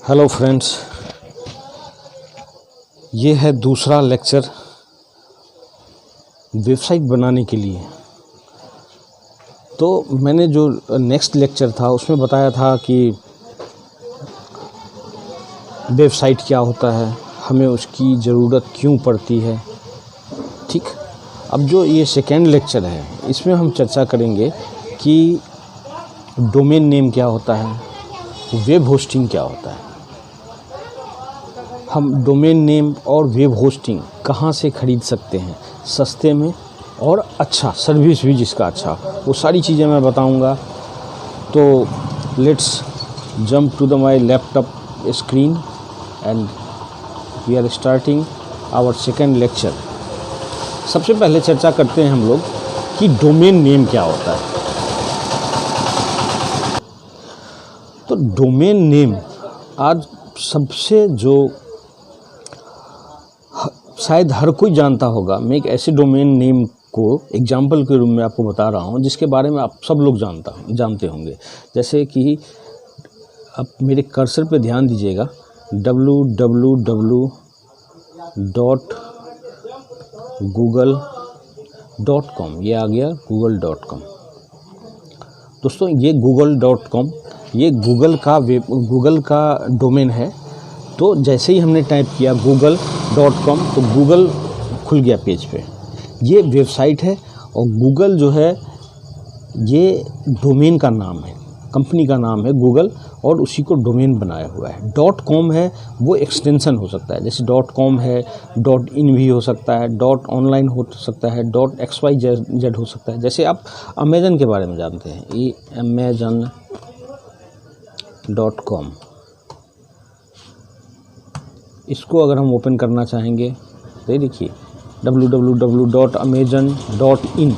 Hello friends, ये है दूसरा लेक्चर वेबसाइट बनाने के लिए। तो मैंने जो नेक्स्ट लेक्चर था उसमें बताया था कि वेबसाइट क्या होता है, हमें उसकी ज़रूरत क्यों पड़ती है। ठीक, अब जो ये सेकेंड लेक्चर है इसमें हम चर्चा करेंगे कि डोमेन नेम क्या होता है, वेब होस्टिंग क्या होता है, हम डोमेन नेम और वेब होस्टिंग कहाँ से ख़रीद सकते हैं सस्ते में और अच्छा सर्विस भी जिसका अच्छा, वो सारी चीज़ें मैं बताऊंगा। तो let's jump to the my laptop screen and we are starting our second lecture. सबसे पहले चर्चा करते हैं हम लोग कि डोमेन नेम क्या होता है। तो डोमेन नेम आज सबसे जो शायद हर कोई जानता होगा। मैं एक ऐसे डोमेन नेम को एग्जाम्पल के रूप में आपको बता रहा हूँ जिसके बारे में आप सब लोग जानते होंगे। जैसे कि आप मेरे कर्सर पे ध्यान दीजिएगा, www.google.com, ये आ गया google.com। दोस्तों ये google.com ये गूगल का डोमेन है। तो जैसे ही हमने टाइप किया google.com तो गूगल खुल गया पेज पे। ये वेबसाइट है और गूगल जो है ये डोमेन का नाम है, कंपनी का नाम है गूगल और उसी को डोमेन बनाया हुआ है। .com है वो एक्सटेंशन हो सकता है, जैसे .com है, .in भी हो सकता है, .online हो सकता है, .xyz हो सकता है। जैसे आप अमेज़न के बारे में जानते हैं, ये amazon.com, इसको अगर हम ओपन करना चाहेंगे तो देखिए www.amazon.in,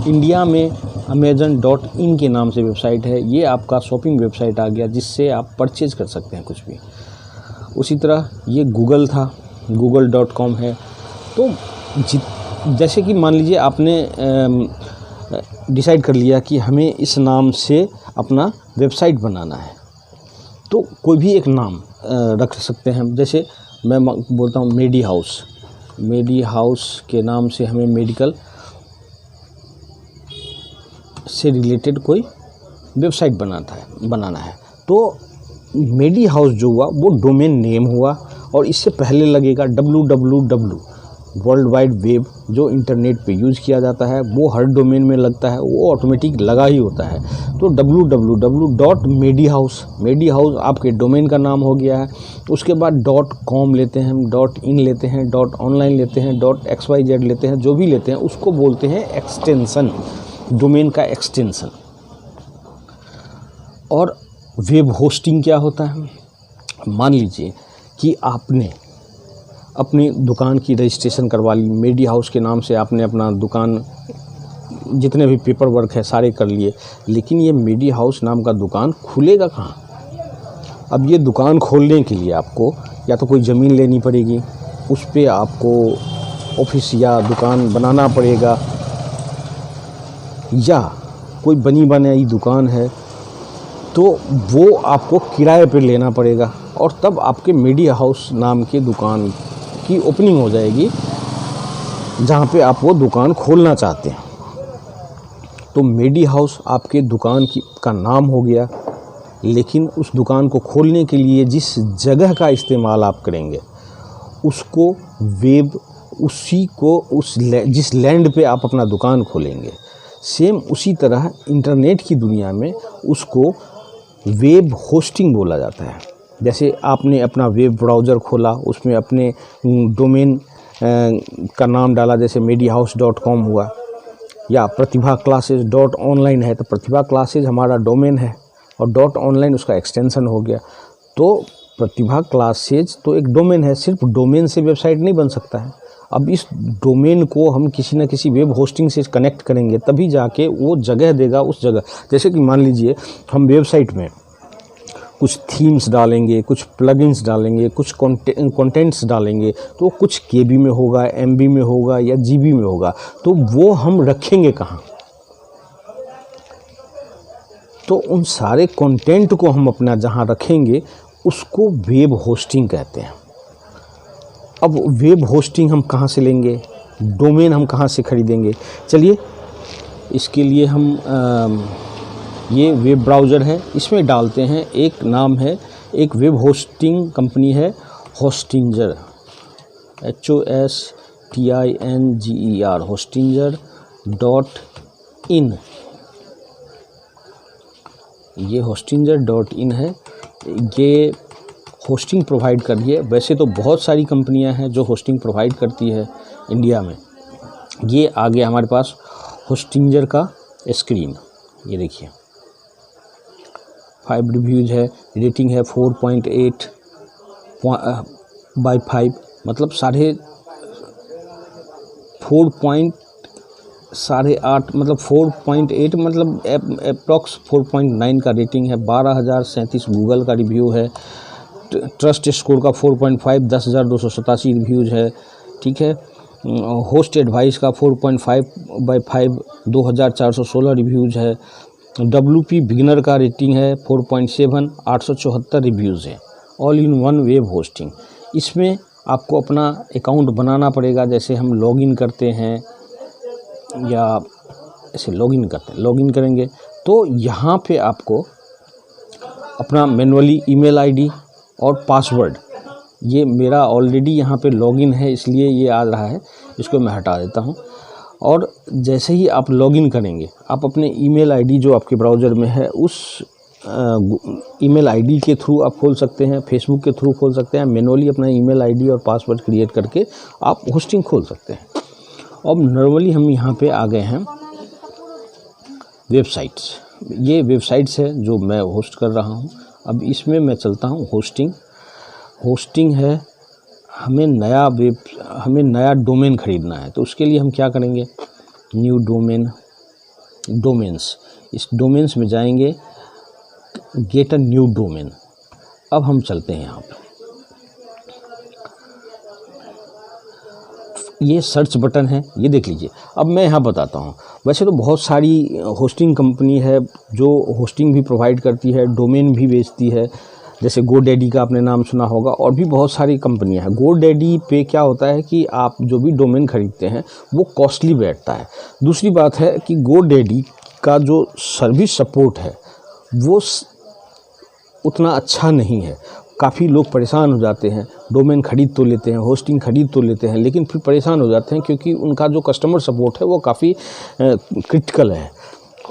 इंडिया में amazon.in के नाम से वेबसाइट है। ये आपका शॉपिंग वेबसाइट आ गया जिससे आप परचेज कर सकते हैं कुछ भी। उसी तरह ये गूगल था, google.com है। तो जैसे कि मान लीजिए आपने डिसाइड कर लिया कि हमें इस नाम से अपना वेबसाइट बनाना है, तो कोई भी एक नाम रख सकते हैं हम। जैसे मैं बोलता हूँ मेडी हाउस के नाम से हमें मेडिकल से रिलेटेड कोई वेबसाइट बनाना है। तो मेडी हाउस जो हुआ वो डोमेन नेम हुआ और इससे पहले लगेगा www, वर्ल्ड वाइड वेब जो इंटरनेट पे यूज़ किया जाता है, वो हर डोमेन में लगता है, वो ऑटोमेटिक लगा ही होता है। तो www.medihouse, मेडी हाउस आपके डोमेन का नाम हो गया है। उसके बाद .com लेते हैं हम, .in लेते हैं, .online लेते हैं, .xyz लेते हैं, जो भी लेते हैं उसको बोलते हैं एक्सटेंशन, डोमेन का एक्सटेंशन। और वेब होस्टिंग क्या होता है? मान लीजिए कि आपने अपनी दुकान की रजिस्ट्रेशन करवा ली, मेडी हाउस के नाम से आपने अपना दुकान, जितने भी पेपर वर्क है सारे कर लिए, लेकिन ये मेडी हाउस नाम का दुकान खुलेगा कहाँ? अब ये दुकान खोलने के लिए आपको या तो कोई ज़मीन लेनी पड़ेगी, उस पे आपको ऑफिस या दुकान बनाना पड़ेगा, या कोई बनी बनाई दुकान है तो वो आपको किराए पे लेना पड़ेगा और तब आपके मेडी हाउस नाम के दुकान की ओपनिंग हो जाएगी जहाँ पे आप वो दुकान खोलना चाहते हैं। तो मेडी हाउस आपके दुकान का नाम हो गया, लेकिन उस दुकान को खोलने के लिए जिस जगह का इस्तेमाल आप करेंगे उसको वेब, जिस लैंड पे आप अपना दुकान खोलेंगे, सेम उसी तरह इंटरनेट की दुनिया में उसको वेब होस्टिंग बोला जाता है। जैसे आपने अपना वेब ब्राउज़र खोला, उसमें अपने डोमेन का नाम डाला, जैसे medihouse.com हुआ, या प्रतिभा क्लासेज .online है तो प्रतिभा क्लासेज हमारा डोमेन है और .online उसका एक्सटेंशन हो गया। तो प्रतिभा क्लासेज तो एक डोमेन है, सिर्फ डोमेन से वेबसाइट नहीं बन सकता है। अब इस डोमेन को हम किसी न किसी वेब होस्टिंग से कनेक्ट करेंगे तभी जाके वो जगह देगा उस जगह। जैसे कि मान लीजिए हम वेबसाइट में कुछ थीम्स डालेंगे, कुछ प्लगइन्स डालेंगे, कुछ कंटेंट्स डालेंगे, तो कुछ KB में होगा, MB में होगा या GB में होगा, तो वो हम रखेंगे कहाँ? तो उन सारे कंटेंट को हम अपना जहाँ रखेंगे उसको वेब होस्टिंग कहते हैं। अब वेब होस्टिंग हम कहाँ से लेंगे, डोमेन हम कहाँ से खरीदेंगे? चलिए इसके लिए हम ये वेब ब्राउज़र है, इसमें डालते हैं। एक नाम है, एक वेब होस्टिंग कंपनी है होस्टिंजर, HOSTINGER, hostinger.in। ये hostinger.in है। ये होस्टिंग प्रोवाइड कर रही है। वैसे तो बहुत सारी कंपनियां हैं जो होस्टिंग प्रोवाइड करती है इंडिया में। ये आ गया हमारे पास होस्टिंजर का स्क्रीन, ये देखिए 5 रिव्यूज़ है, रेटिंग है 4.8/5, मतलब 4.8 मतलब 4.8 मतलब अप्रॉक्स 4.9 का रेटिंग है। 12,037 गूगल का रिव्यू है। ट्रस्ट स्कोर का 4.5, 10,287 रिव्यूज़ है। ठीक है। होस्ट एडवाइस का 4.5/5, 2,416 रिव्यूज़ है। WP बिगिनर का रेटिंग है 4.7, 874 रिव्यूज़ है। All in one web hosting. इसमें आपको अपना अकाउंट बनाना पड़ेगा। जैसे हम लॉगिन करते हैं या ऐसे लॉगिन करेंगे तो यहाँ पे आपको अपना मैनुअली ईमेल आईडी और पासवर्ड, ये मेरा ऑलरेडी यहाँ पे लॉगिन है इसलिए ये आ रहा है, इसको मैं हटा देता हूँ। और जैसे ही आप लॉगिन करेंगे, आप अपने ईमेल आईडी जो आपके ब्राउज़र में है उस ईमेल आईडी के थ्रू आप खोल सकते हैं, फेसबुक के थ्रू खोल सकते हैं। मैनुअली अपना ईमेल आईडी और पासवर्ड क्रिएट करके आप होस्टिंग खोल सकते हैं। अब नॉर्मली हम यहाँ पे आ गए हैं वेबसाइट्स। ये वेबसाइट्स है जो मैं होस्ट कर रहा हूँ। अब इसमें मैं चलता हूँ होस्टिंग है। हमें नया डोमेन ख़रीदना है, तो उसके लिए हम क्या करेंगे, न्यू डोमेन्स, इस डोमेन्स में जाएंगे, गेट अ न्यू डोमेन। अब हम चलते हैं यहाँ पे, ये सर्च बटन है, ये देख लीजिए। अब मैं यहाँ बताता हूँ। वैसे तो बहुत सारी होस्टिंग कंपनी है जो होस्टिंग भी प्रोवाइड करती है, डोमेन भी बेचती है। जैसे GoDaddy का आपने नाम सुना होगा, और भी बहुत सारी कंपनियां हैं। GoDaddy पे क्या होता है कि आप जो भी डोमेन खरीदते हैं वो कॉस्टली बैठता है। दूसरी बात है कि GoDaddy का जो सर्विस सपोर्ट है वो उतना अच्छा नहीं है। काफ़ी लोग परेशान हो जाते हैं, डोमेन खरीद तो लेते हैं, होस्टिंग खरीद तो लेते हैं, लेकिन फिर परेशान हो जाते हैं क्योंकि उनका जो कस्टमर सपोर्ट है वो काफ़ी क्रिटिकल है।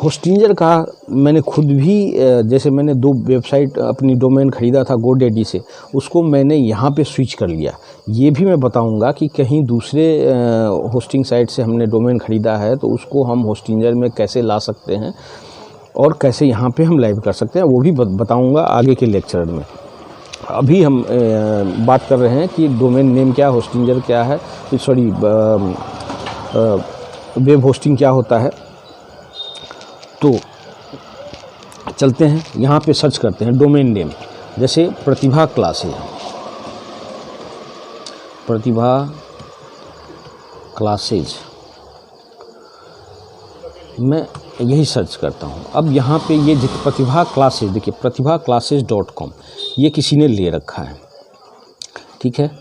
होस्टिंजर का मैंने खुद भी जैसे मैंने 2 वेबसाइट अपनी डोमेन ख़रीदा था GoDaddy से, उसको मैंने यहाँ पे स्विच कर लिया। ये भी मैं बताऊँगा कि कहीं दूसरे होस्टिंग साइट से हमने डोमेन ख़रीदा है तो उसको हम होस्टिंजर में कैसे ला सकते हैं और कैसे यहाँ पे हम लाइव कर सकते हैं, वो भी बताऊँगा आगे के लेक्चर में। अभी हम बात कर रहे हैं कि डोमेन नेम क्या है, होस्टिंजर क्या है, सॉरी वेब होस्टिंग क्या होता है। तो चलते हैं यहाँ पे सर्च करते हैं डोमेन नेम। जैसे प्रतिभा क्लासेज, मैं यही सर्च करता हूँ। अब यहाँ पे ये प्रतिभा क्लासेज, देखिए प्रतिभाclasses.com, ये किसी ने ले रखा है। ठीक है,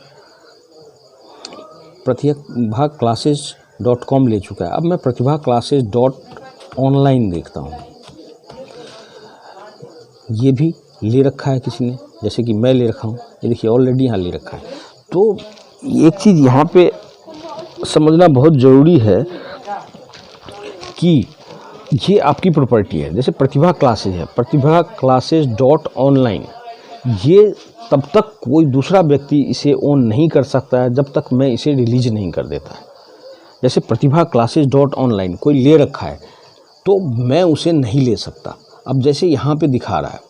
प्रतिभाclasses.com ले चुका है। अब मैं प्रतिभाclasses.online देखता हूँ, ये भी ले रखा है किसी ने, जैसे कि मैं ले रखा हूँ। ये देखिए ऑलरेडी यहाँ ले रखा है। तो एक चीज़ यहाँ पे समझना बहुत ज़रूरी है कि ये आपकी प्रॉपर्टी है। जैसे प्रतिभा क्लासेज है, प्रतिभाclasses.online, ये तब तक कोई दूसरा व्यक्ति इसे ओन नहीं कर सकता है जब तक मैं इसे रिलीज नहीं कर देता है। जैसे प्रतिभाclasses.online कोई ले रखा है तो मैं उसे नहीं ले सकता। अब जैसे यहाँ पे दिखा रहा है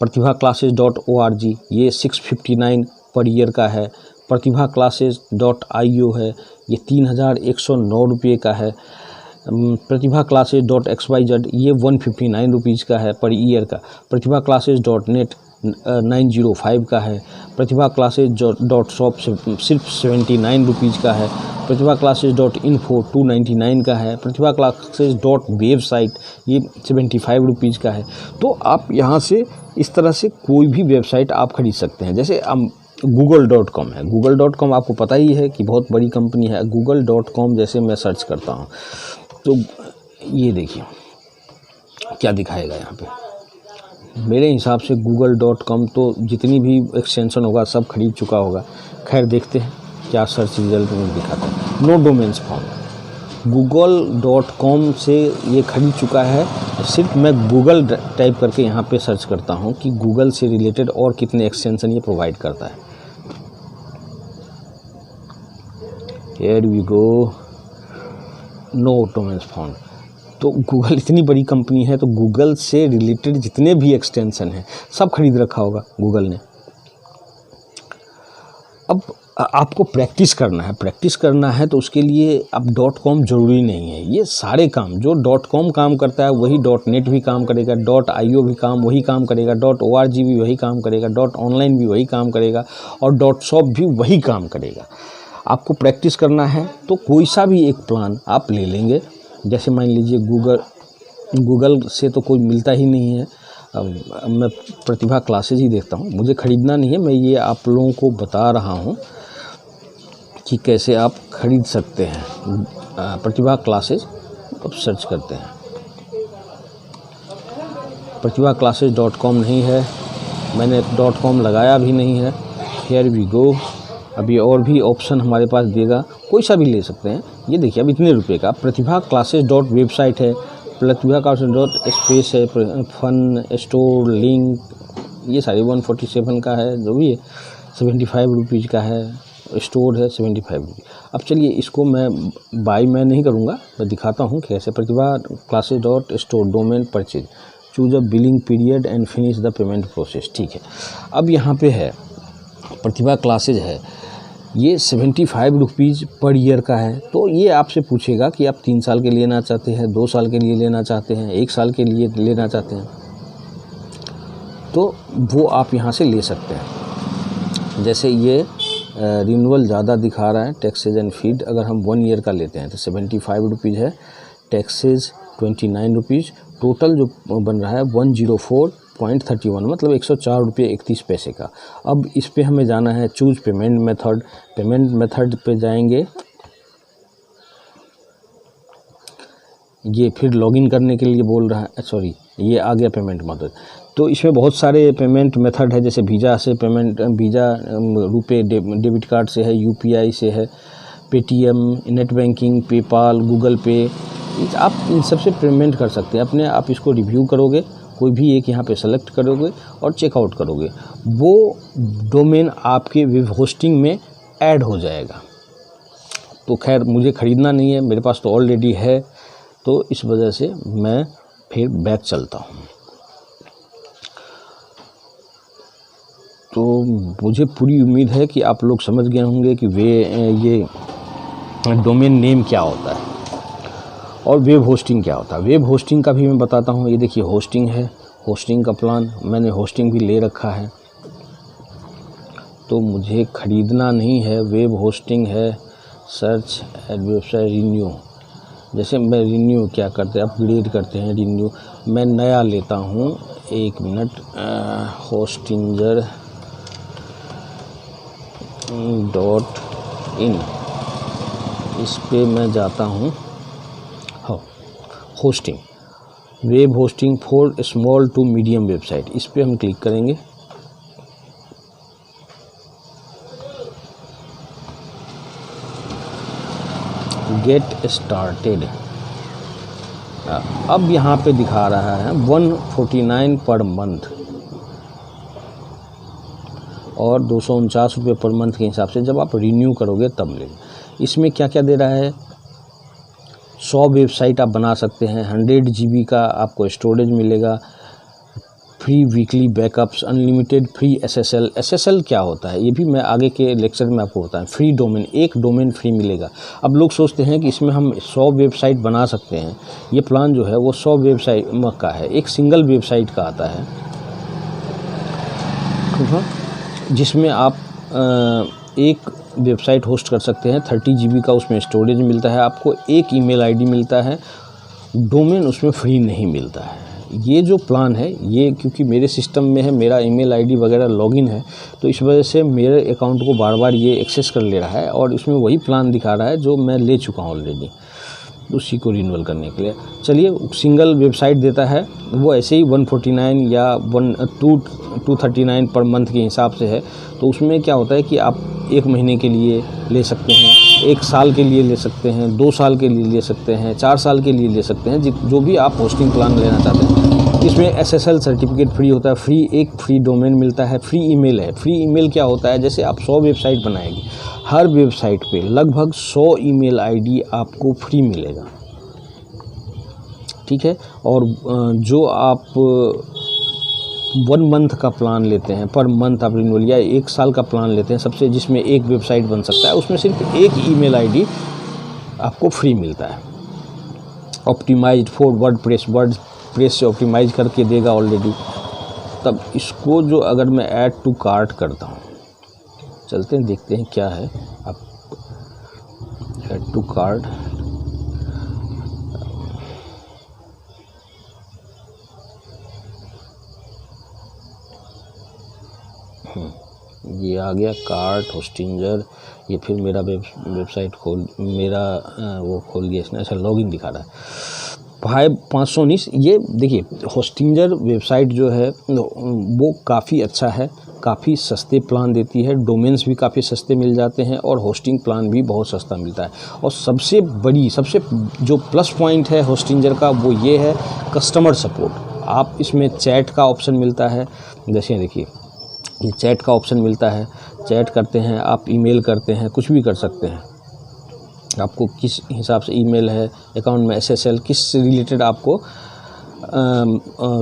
प्रतिभाclasses.org, ये 659 पर ईयर का है। प्रतिभाclasses.io है, ये 3,109 रुपये का है। प्रतिभाclasses.xyz, ये 159 रुपीज़ का है पर ईयर का। प्रतिभाclasses.net 905 का है। प्रतिभा क्लासेज डॉट शॉप सिर्फ 79 रुपीज़ का है। प्रतिभा क्लासेज डॉट इन्फो 299 का है। प्रतिभा क्लासेज डॉट वेबसाइट ये 75 रुपीज़ का है। तो आप यहाँ से इस तरह से कोई भी वेबसाइट आप खरीद सकते हैं। जैसे google.com है। google.com आपको पता ही है कि बहुत बड़ी कंपनी है। google.com जैसे मैं सर्च करता हूँ तो ये देखिए क्या दिखाएगा यहाँ पे। मेरे हिसाब से google.com तो जितनी भी एक्सटेंशन होगा सब खरीद चुका होगा। खैर देखते हैं क्या सर्च रिजल्ट में दिखाता है। नो डोमेन्स फाउंड, google.com से ये खरीद चुका है। सिर्फ मैं गूगल टाइप करके यहाँ पे सर्च करता हूँ कि गूगल से रिलेटेड और कितने एक्सटेंशन ये प्रोवाइड करता है। Here we go, no domains found. तो गूगल इतनी बड़ी कंपनी है तो गूगल से रिलेटेड जितने भी एक्सटेंशन हैं सब खरीद रखा होगा गूगल ने। अब आपको प्रैक्टिस करना है तो उसके लिए अब .com ज़रूरी नहीं है। ये सारे काम जो .com काम करता है वही .net भी काम करेगा, .io भी वही काम करेगा, .org भी वही काम करेगा, .online भी वही काम करेगा और .shop भी वही काम करेगा। आपको प्रैक्टिस करना है तो कोई सा भी एक प्लान आप ले लेंगे। जैसे मान लीजिए गूगल से तो कोई मिलता ही नहीं है। अब मैं प्रतिभा क्लासेज ही देखता हूँ, मुझे ख़रीदना नहीं है, मैं ये आप लोगों को बता रहा हूँ कि कैसे आप ख़रीद सकते हैं। प्रतिभा क्लासेज अब सर्च करते हैं। प्रतिभा क्लासेज .com नहीं है, मैंने .com लगाया भी नहीं है। Here we go. अभी और भी ऑप्शन हमारे पास देगा, कोई सा भी ले सकते हैं। ये देखिए अब इतने रुपए का प्रतिभा क्लासेज डॉट वेबसाइट है, प्रतिभा क्लासेज डॉट स्पेस है, फन स्टोर लिंक ये सारी 147 का है, जो भी है 75 रुपीज़ का है। स्टोर है 75 रुपीज़। अब चलिए इसको मैं बाई मैं नहीं करूँगा, मैं दिखाता हूँ कैसे। Pratibha classes dot store domain purchase, choose a billing period and finish the payment process. ठीक है, अब यहाँ पे है प्रतिभा क्लासेज है, ये 75 रुपीज़ पर ईयर का है। तो ये आपसे पूछेगा कि आप 3 साल के लिए लेना चाहते हैं, 2 साल के लिए लेना चाहते हैं, 1 साल के लिए लेना चाहते हैं, तो वो आप यहाँ से ले सकते हैं। जैसे ये रिन्यूअल ज़्यादा दिखा रहा है, टैक्सेज एंड फीड। अगर हम 1 ईयर का लेते हैं तो 75 रुपीज़ है, टैक्सेज 29 रुपीज़, टोटल जो बन रहा है 104.31, मतलब 104 रुपये 31 पैसे का। अब इस पे हमें जाना है choose payment method. Payment method पे जाएंगे, ये फिर लॉगिन करने के लिए बोल रहा है, सॉरी ये आ गया पेमेंट मेथड। तो इसमें बहुत सारे पेमेंट मेथड है, जैसे वीज़ा से पेमेंट, वीज़ा रुपए डेबिट कार्ड से है, UPI से है, Paytm, net banking, PayPal, Google पे, आप इन सबसे पेमेंट कर सकते हैं अपने। आप इसको रिव्यू करोगे, कोई भी एक यहाँ पे सेलेक्ट करोगे और चेकआउट करोगे, वो डोमेन आपके वेब होस्टिंग में ऐड हो जाएगा। तो खैर मुझे ख़रीदना नहीं है, मेरे पास तो ऑलरेडी है, तो इस वजह से मैं फिर बैक चलता हूँ। तो मुझे पूरी उम्मीद है कि आप लोग समझ गए होंगे कि ये डोमेन नेम क्या होता है और वेब होस्टिंग क्या होता है। वेब होस्टिंग का भी मैं बताता हूँ। ये देखिए होस्टिंग है, होस्टिंग का प्लान, मैंने होस्टिंग भी ले रखा है, तो मुझे ख़रीदना नहीं है। वेब होस्टिंग है, सर्च एड वेबसाइट रिन्यू। जैसे मैं रिन्यू क्या करते हैं, अपग्रेड करते हैं, रिन्यू मैं नया लेता हूँ। 1 मिनट, होस्टिंजर .in, इस पे मैं जाता हूँ। Hosting, web hosting for small to medium website, इस पे हम क्लिक करेंगे। Get started. अब यहाँ पे दिखा रहा है 149 पर मंथ और 249 रुपये पर मंथ के हिसाब से जब आप रिन्यू करोगे तब ले। इसमें क्या क्या दे रहा है, 100 वेबसाइट आप बना सकते हैं, 100 GB का आपको स्टोरेज मिलेगा, free weekly backups, unlimited free SSL। SSL क्या होता है ये भी मैं आगे के लेक्चर में आपको बताऊँ। फ्री डोमेन, एक डोमेन फ्री मिलेगा। अब लोग सोचते हैं कि इसमें हम 100 वेबसाइट बना सकते हैं। ये प्लान जो है वो 100 वेबसाइट का है, एक सिंगल वेबसाइट का आता है। जिसमें आप एक वेबसाइट होस्ट कर सकते हैं। 30 GB का उसमें स्टोरेज मिलता है, आपको एक ईमेल आईडी मिलता है, डोमेन उसमें फ्री नहीं मिलता है। ये जो प्लान है ये क्योंकि मेरे सिस्टम में है, मेरा ईमेल आईडी वगैरह लॉगिन है, तो इस वजह से मेरे अकाउंट को बार बार ये एक्सेस कर ले रहा है और इसमें वही प्लान दिखा रहा है जो मैं ले चुका हूँ ऑलरेडी, उसी को रिन्यूअल करने के लिए। चलिए, सिंगल वेबसाइट देता है वो ऐसे ही 149 या 239 पर मंथ के हिसाब से है। तो उसमें क्या होता है कि आप 1 महीने के लिए ले सकते हैं, 1 साल के लिए ले सकते हैं, 2 साल के लिए ले सकते हैं, 4 साल के लिए ले सकते हैं, जो भी आप होस्टिंग प्लान लेना चाहते हैं। इसमें SSL सर्टिफिकेट फ्री होता है, एक फ्री डोमेन मिलता है, फ्री ईमेल है। फ्री ईमेल क्या होता है, जैसे आप 100 वेबसाइट बनाएंगे, हर वेबसाइट पे लगभग 100 ईमेल आईडी आपको फ्री मिलेगा, ठीक है। और जो आप 1 मंथ का प्लान लेते हैं, पर मंथ आप रिन्यूअल, या 1 साल का प्लान लेते हैं सबसे, जिसमें एक वेबसाइट बन सकता है, उसमें सिर्फ एक ईमेल आईडी आपको फ्री मिलता है। ऑप्टिमाइज्ड फॉर वर्डप्रेस से ऑप्टिमाइज करके देगा ऑलरेडी। तब इसको जो अगर मैं ऐड टू कार्ट करता हूँ, चलते हैं देखते हैं क्या है। आप ऐड टू कार्ट, ये आ गया कार्ट होस्टिंजर। ये फिर मेरा वेबसाइट वो खोल दिया इसने। अच्छा, लॉगिन दिखा रहा है 519। ये देखिए, होस्टिंजर वेबसाइट जो है वो काफ़ी अच्छा है, काफ़ी सस्ते प्लान देती है, डोमेन्स भी काफ़ी सस्ते मिल जाते हैं और होस्टिंग प्लान भी बहुत सस्ता मिलता है। और सबसे जो प्लस पॉइंट है होस्टिंजर का वो ये है कस्टमर सपोर्ट। आप इसमें चैट का ऑप्शन मिलता है, जैसे देखिए ये चैट का ऑप्शन मिलता है, चैट करते हैं आप, ईमेल करते हैं, कुछ भी कर सकते हैं। आपको किस हिसाब से ईमेल है, अकाउंट में SSL किस रिलेटेड आपको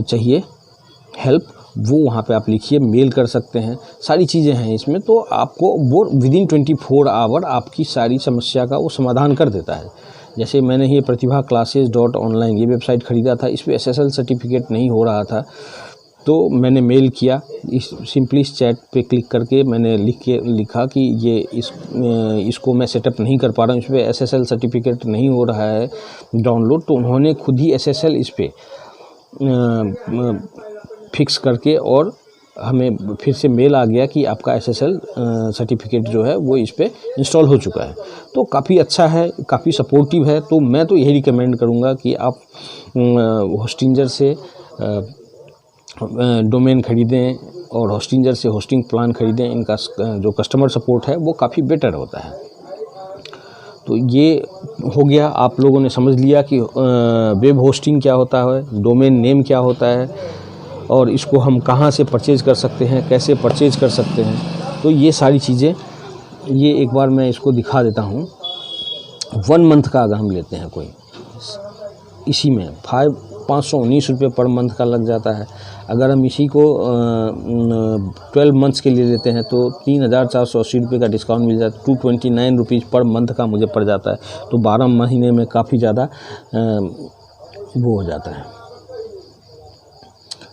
चाहिए हेल्प, वो वहाँ पे आप लिखिए, मेल कर सकते हैं, सारी चीज़ें हैं इसमें। तो आपको वो विदिन 24 आवर आपकी सारी समस्या का वो समाधान कर देता है। जैसे मैंने ये प्रतिभा classes.online ये वेबसाइट ख़रीदा था, इस पर SSL सर्टिफिकेट नहीं हो रहा था, तो मैंने मेल किया, सिंपली इस चैट पे क्लिक करके मैंने लिखा कि इसको मैं सेटअप नहीं कर पा रहा हूँ, इस पर SSL सर्टिफिकेट नहीं हो रहा है डाउनलोड। तो उन्होंने खुद ही SSL इस पर फिक्स करके और हमें फिर से मेल आ गया कि आपका SSL सर्टिफिकेट जो है वो इस पर इंस्टॉल हो चुका है। तो काफ़ी अच्छा है, काफ़ी सपोर्टिव है। तो मैं तो यही रिकमेंड करूँगा कि आप होस्टिंजर से डोमेन ख़रीदें और होस्टिंजर से होस्टिंग प्लान ख़रीदें। इनका जो कस्टमर सपोर्ट है वो काफ़ी बेटर होता है। तो ये हो गया, आप लोगों ने समझ लिया कि वेब होस्टिंग क्या होता है, डोमेन नेम क्या होता है और इसको हम कहाँ से परचेज़ कर सकते हैं, कैसे परचेज़ कर सकते हैं। तो ये सारी चीज़ें, ये एक बार मैं इसको दिखा देता हूँ। 1 मंथ का अगर हम लेते हैं कोई, इसी में 519 रुपये पर मंथ का लग जाता है। अगर हम इसी को 12 मंथ्स के लिए लेते हैं तो 3,480 रुपये का डिस्काउंट मिल जाता है। 229 रुपीज़ पर मंथ का मुझे पड़ जाता है। तो 12 महीने में काफ़ी ज़्यादा वो हो जाता है।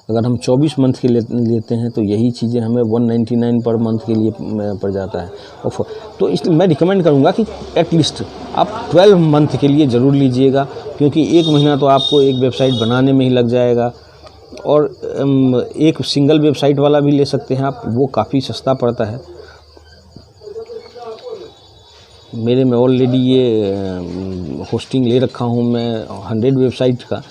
अगर हम 24 मंथ के लेते हैं तो यही चीज़ें हमें 199 पर मंथ के लिए पड़ जाता है ऑफर। तो इसलिए मैं रिकमेंड करूँगा कि एटलीस्ट आप 12 मंथ के लिए ज़रूर लीजिएगा, क्योंकि 1 महीना तो आपको एक वेबसाइट बनाने में ही लग जाएगा। और एक सिंगल वेबसाइट वाला भी ले सकते हैं आप, वो काफ़ी सस्ता पड़ता है। मेरे में ऑलरेडी ये होस्टिंग ले रखा हूँ मैं 100 वेबसाइट का।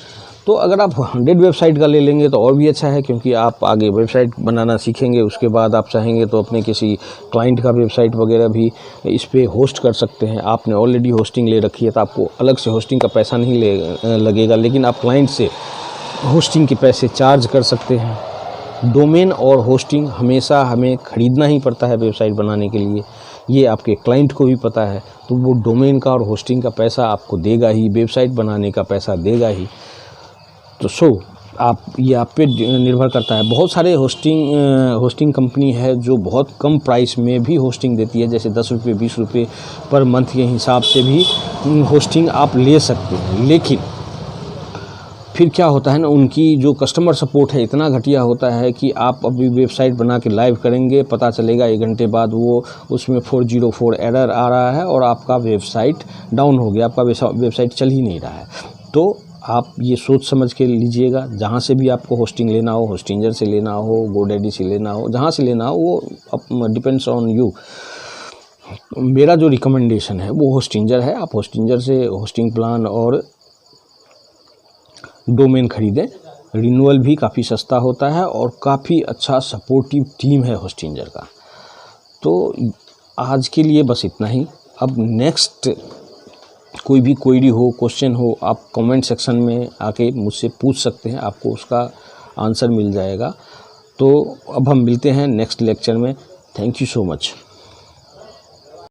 तो अगर आप 100 वेबसाइट का ले लेंगे तो और भी अच्छा है, क्योंकि आप आगे वेबसाइट बनाना सीखेंगे, उसके बाद आप चाहेंगे तो अपने किसी क्लाइंट का वेबसाइट वगैरह भी इस पे होस्ट कर सकते हैं। आपने ऑलरेडी होस्टिंग ले रखी है तो आपको अलग से होस्टिंग का पैसा नहीं लगेगा, लेकिन आप क्लाइंट से होस्टिंग के पैसे चार्ज कर सकते हैं। डोमेन और होस्टिंग हमेशा हमें ख़रीदना ही पड़ता है वेबसाइट बनाने के लिए, ये आपके क्लाइंट को भी पता है। तो वो डोमेन का और होस्टिंग का पैसा आपको देगा ही, वेबसाइट बनाने का पैसा देगा ही। तो ये आप पे निर्भर करता है। बहुत सारे होस्टिंग कंपनी है जो बहुत कम प्राइस में भी होस्टिंग देती है, जैसे 10 रुपये 20 रुपये पर मंथ के हिसाब से भी होस्टिंग आप ले सकते हैं। लेकिन फिर क्या होता है ना, उनकी जो कस्टमर सपोर्ट है इतना घटिया होता है कि आप अभी वेबसाइट बना के लाइव करेंगे, पता चलेगा 1 घंटे बाद वो उसमें 404 एरर आ रहा है और आपका वेबसाइट डाउन हो गया, आपका वेबसाइट चल ही नहीं रहा है। तो आप ये सोच समझ के लीजिएगा, जहाँ से भी आपको होस्टिंग लेना हो, होस्टिंजर से लेना हो, गोडैडी से लेना हो, जहाँ से लेना हो वो डिपेंड्स ऑन यू। मेरा जो रिकमेंडेशन है वो होस्टिंजर है। आप होस्टिंजर से होस्टिंग प्लान और डोमेन खरीदें। रिन्यूअल भी काफ़ी सस्ता होता है और काफ़ी अच्छा सपोर्टिव टीम है होस्टिंजर का। तो आज के लिए बस इतना ही। अब नेक्स्ट कोई भी क्वेरी हो, क्वेश्चन हो, आप कमेंट सेक्शन में आके मुझसे पूछ सकते हैं, आपको उसका आंसर मिल जाएगा। तो अब हम मिलते हैं नेक्स्ट लेक्चर में। Thank you so much.